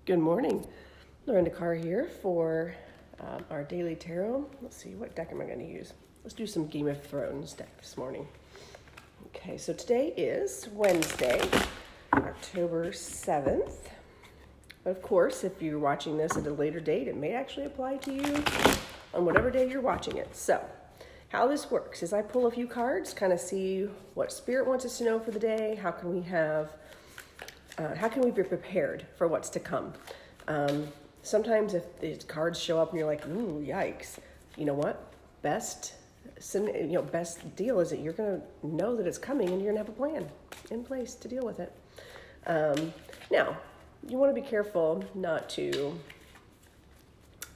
Good morning. Lorenda Carr here for our daily tarot. Let's see, what deck am I going to use? Let's do some Game of Thrones deck this morning. Okay, so today is Wednesday, October 7th. Of course, if you're watching this at a later date, it may actually apply to you on whatever day you're watching it. So, how this works is I pull a few cards, kind of see what Spirit wants us to know for the day. How can we be prepared for what's to come? Sometimes if these cards show up and you're like, ooh, yikes, you know what? Best deal is that you're going to know that it's coming and you're going to have a plan in place to deal with it. Now, you want to be careful not to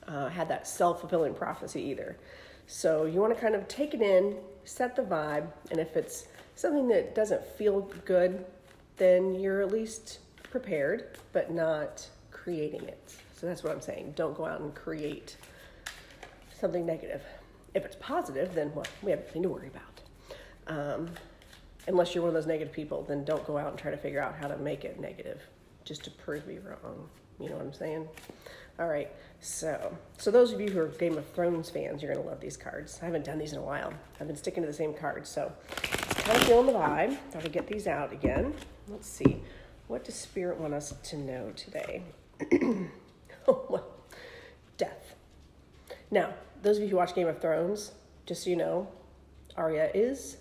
have that self-fulfilling prophecy either. So you want to kind of take it in, set the vibe, and if it's something that doesn't feel good, then you're at least prepared, but not creating it. So that's what I'm saying. Don't go out and create something negative. If it's positive, then we have nothing to worry about. Unless you're one of those negative people, then don't go out and try to figure out how to make it negative just to prove me wrong. You know what I'm saying? All right. So those of you who are Game of Thrones fans, you're going to love these cards. I haven't done these in a while. I've been sticking to the same cards. So just kind of feeling the vibe. Got to get these out again. Let's see. What does Spirit want us to know today? Death. Now, those of you who watch Game of Thrones, just so you know, Arya is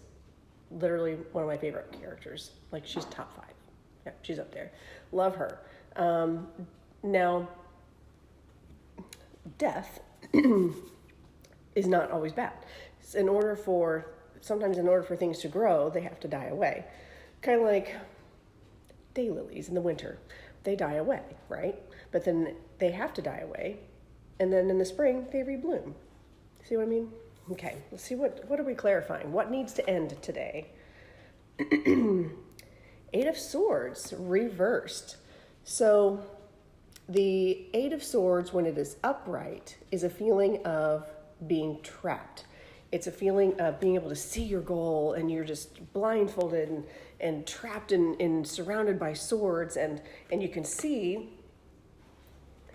literally one of my favorite characters. Like, she's top 5. Yeah, she's up there. Love her. Now, death is not always bad. Sometimes in order for things to grow, they have to die away. Kind of like daylilies in the winter. They die away, right? But then they have to die away. And then in the spring, they rebloom. See what I mean? Okay, let's see what are we clarifying? What needs to end today? 8 of Swords reversed. So the 8 of Swords, when it is upright, is a feeling of being trapped. It's a feeling of being able to see your goal and you're just blindfolded and trapped and surrounded by swords. And you can see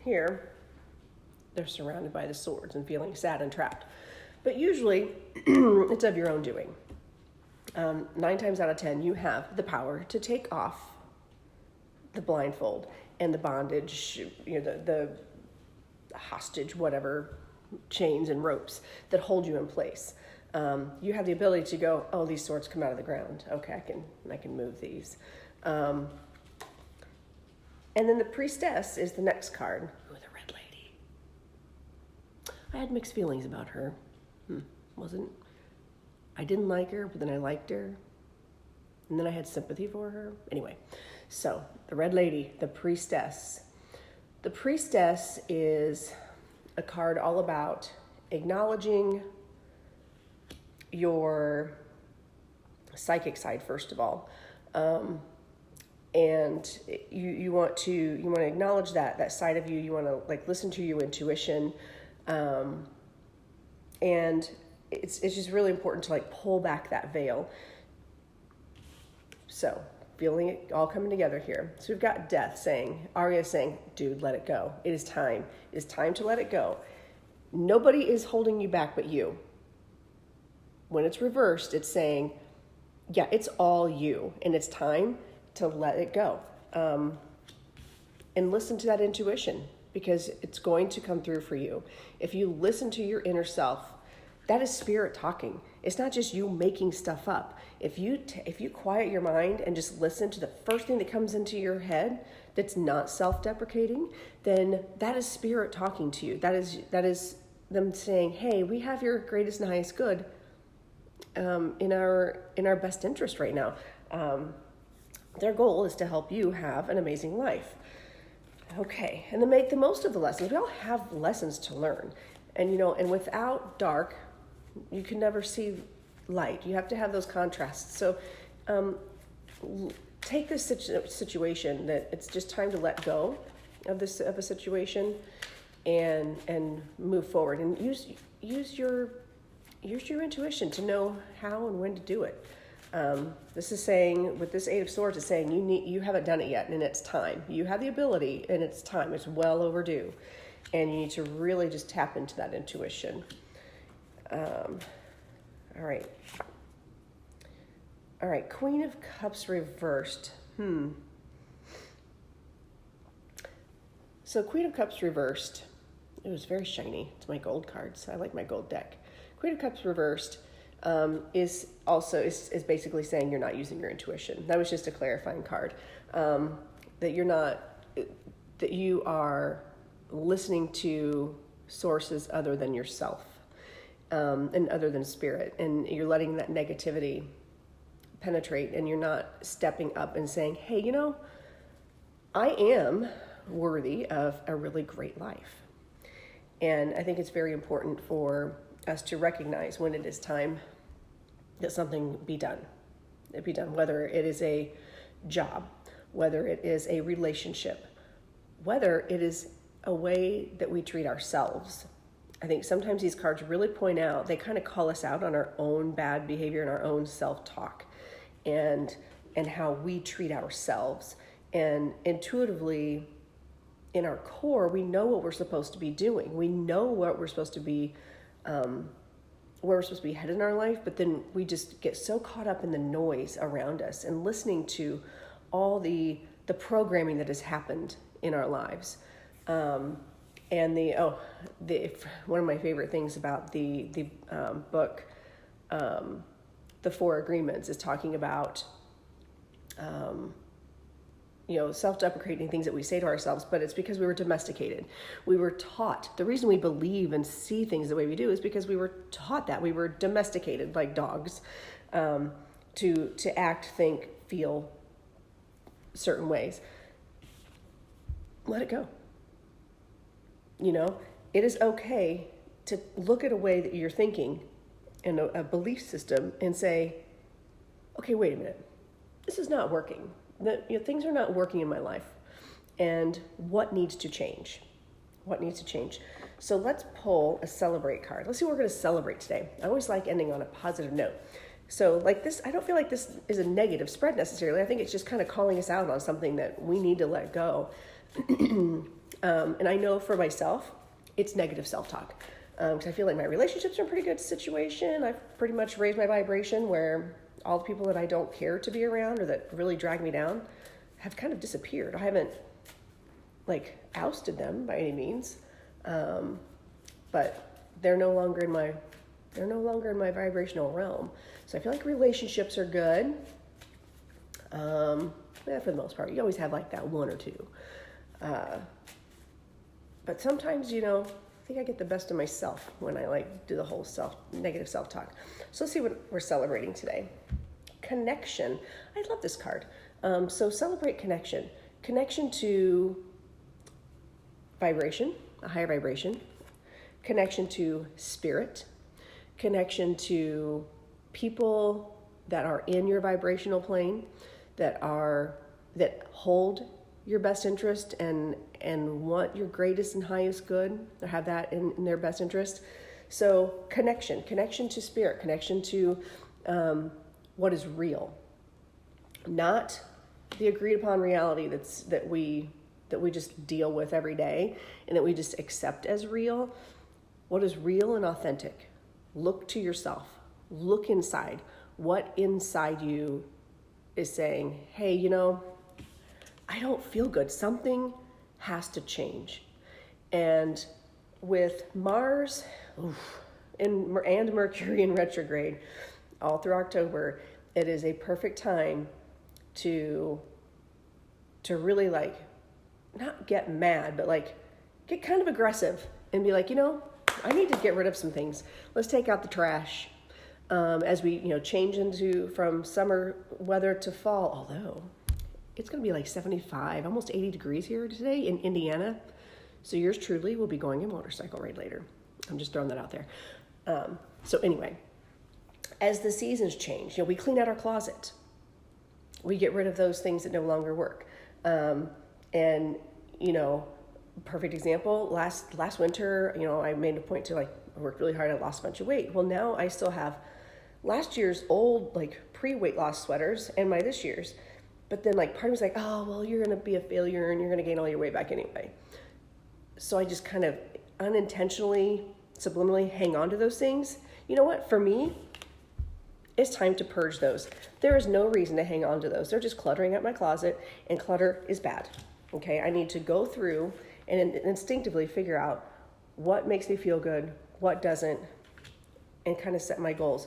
here, they're surrounded by the swords and feeling sad and trapped. But usually, it's of your own doing. 9 times out of 10, you have the power to take off the blindfold and the bondage, the hostage, whatever, chains and ropes that hold you in place. You have the ability to go, oh, these swords come out of the ground. Okay, I can move these. And then the Priestess is the next card. Ooh, the red lady. I had mixed feelings about her. I didn't like her, but then I liked her. And then I had sympathy for her. Anyway, so the red lady, the Priestess. The Priestess is a card all about acknowledging your psychic side, first of all. And you want to acknowledge that side of you. You want to listen to your intuition. And it's just really important to pull back that veil. So feeling it all coming together here. So we've got death Arya saying, dude, let it go. It is time. It is time to let it go. Nobody is holding you back but you. When it's reversed, it's saying, yeah, it's all you. And it's time to let it go. And listen to that intuition because it's going to come through for you. If you listen to your inner self, that is Spirit talking. It's not just you making stuff up. If you quiet your mind and just listen to the first thing that comes into your head that's not self-deprecating, then that is Spirit talking to you. That is them saying, hey, we have your greatest and highest good in our best interest right now. Their goal is to help you have an amazing life. Okay, and then make the most of the lessons. We all have lessons to learn. And without dark, you can never see light. You have to have those contrasts. So take this situation that it's just time to let go of a situation and move forward and use your intuition to know how and when to do it. This is saying, with this Eight of Swords, it's saying you haven't done it yet, and it's time. You have the ability, and it's time. It's well overdue, and you need to really just tap into that intuition. All right. All right, Queen of Cups reversed. So Queen of Cups reversed. It was very shiny. It's my gold cards. I like my gold deck. Queen of Cups reversed is basically saying you're not using your intuition. That was just a clarifying card. That you are listening to sources other than yourself, and other than spirit, and you're letting that negativity penetrate, and you're not stepping up and saying, hey, I am worthy of a really great life. And I think it's very important for us to recognize when it is time that something be done. It be done, whether it is a job, whether it is a relationship, whether it is a way that we treat ourselves. I think sometimes these cards really point out, they kind of call us out on our own bad behavior and our own self-talk and how we treat ourselves. And intuitively, in our core, we know what we're supposed to be doing. We know what we're supposed to be, where we're supposed to be headed in our life, but then we just get so caught up in the noise around us and listening to all the programming that has happened in our lives. And one of my favorite things about the book, The Four Agreements, is talking about self-deprecating things that we say to ourselves, but it's because we were domesticated. We were taught. The reason we believe and see things the way we do is because we were taught that. We were domesticated like dogs, to act, think, feel certain ways. Let it go. It is okay to look at a way that you're thinking and a belief system and say, okay, wait a minute. This is not working. Things are not working in my life. And what needs to change? What needs to change? So let's pull a celebrate card. Let's see what we're going to celebrate today. I always like ending on a positive note. So like this, I don't feel like this is a negative spread necessarily. I think it's just kind of calling us out on something that we need to let go. And I know for myself, it's negative self-talk. Because I feel like my relationships are in a pretty good situation. I've pretty much raised my vibration where all the people that I don't care to be around or that really drag me down have kind of disappeared. I haven't ousted them by any means, but they're no longer in my vibrational realm. So I feel like relationships are good. For the most part, you always have that one or two. But sometimes, I think I get the best of myself when I do the whole negative self-talk. So let's see what we're celebrating today. Connection. I love this card. So celebrate connection. Connection to vibration, a higher vibration. Connection to spirit. Connection to people that are in your vibrational plane, that hold your best interest and want your greatest and highest good, or have that in their best interest. So connection to spirit, connection to what is real, not the agreed upon reality that we just deal with every day and that we just accept as real. What is real and authentic? Look to yourself. Look inside. What inside you is saying, hey, I don't feel good. Something has to change. And with Mars and Mercury in retrograde all through October, it is a perfect time to really not get mad, but get kind of aggressive and be I need to get rid of some things. Let's take out the trash. As we, change from summer weather to fall, although it's going to be 75, almost 80 degrees here today in Indiana. So yours truly will be going a motorcycle ride later. I'm just throwing that out there. So anyway, as the seasons change, we clean out our closet. We get rid of those things that no longer work. Perfect example, last winter, I made a point to I worked really hard. I lost a bunch of weight. Well, now I still have last year's old, pre-weight loss sweaters and my this year's. But then like part of me's like, oh, well, you're going to be a failure and you're going to gain all your weight back anyway. So I just kind of unintentionally, subliminally hang on to those things. You know what? For me, it's time to purge those. There is no reason to hang on to those. They're just cluttering up my closet, and clutter is bad. Okay, I need to go through and instinctively figure out what makes me feel good, what doesn't, and kind of set my goals.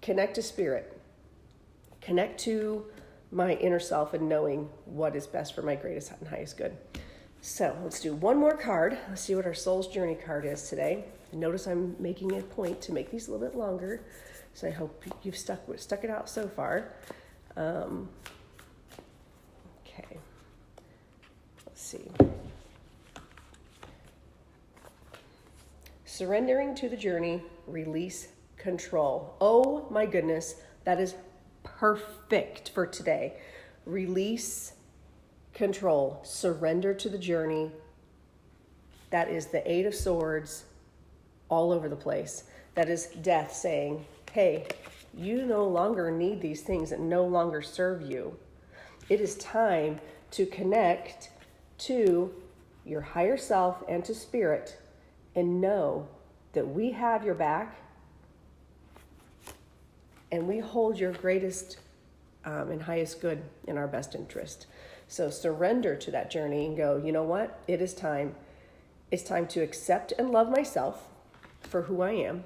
Connect to spirit. Connect to my inner self and knowing what is best for my greatest and highest good. So let's do one more card. Let's see what our soul's journey card is today. Notice I'm making a point to make these a little bit longer. So I hope you've stuck it out so far. Okay. Let's see. Surrendering to the journey, release control. Oh my goodness, that is perfect for today. Release control, surrender to the journey. That is the Eight of Swords all over the place. That is death saying, hey, you no longer need these things that no longer serve you. It is time to connect to your higher self and to spirit and know that we have your back and we hold your greatest and highest good in our best interest. So surrender to that journey and go, you know what? It is time. It's time to accept and love myself for who I am.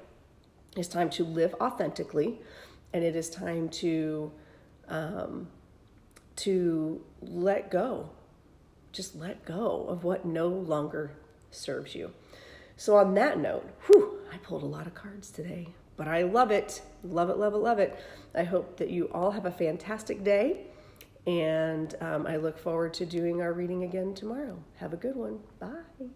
It's time to live authentically, and it is time to let go. Just let go of what no longer serves you. So on that note, I pulled a lot of cards today, but I love it. Love it, love it, love it. I hope that you all have a fantastic day, and I look forward to doing our reading again tomorrow. Have a good one. Bye.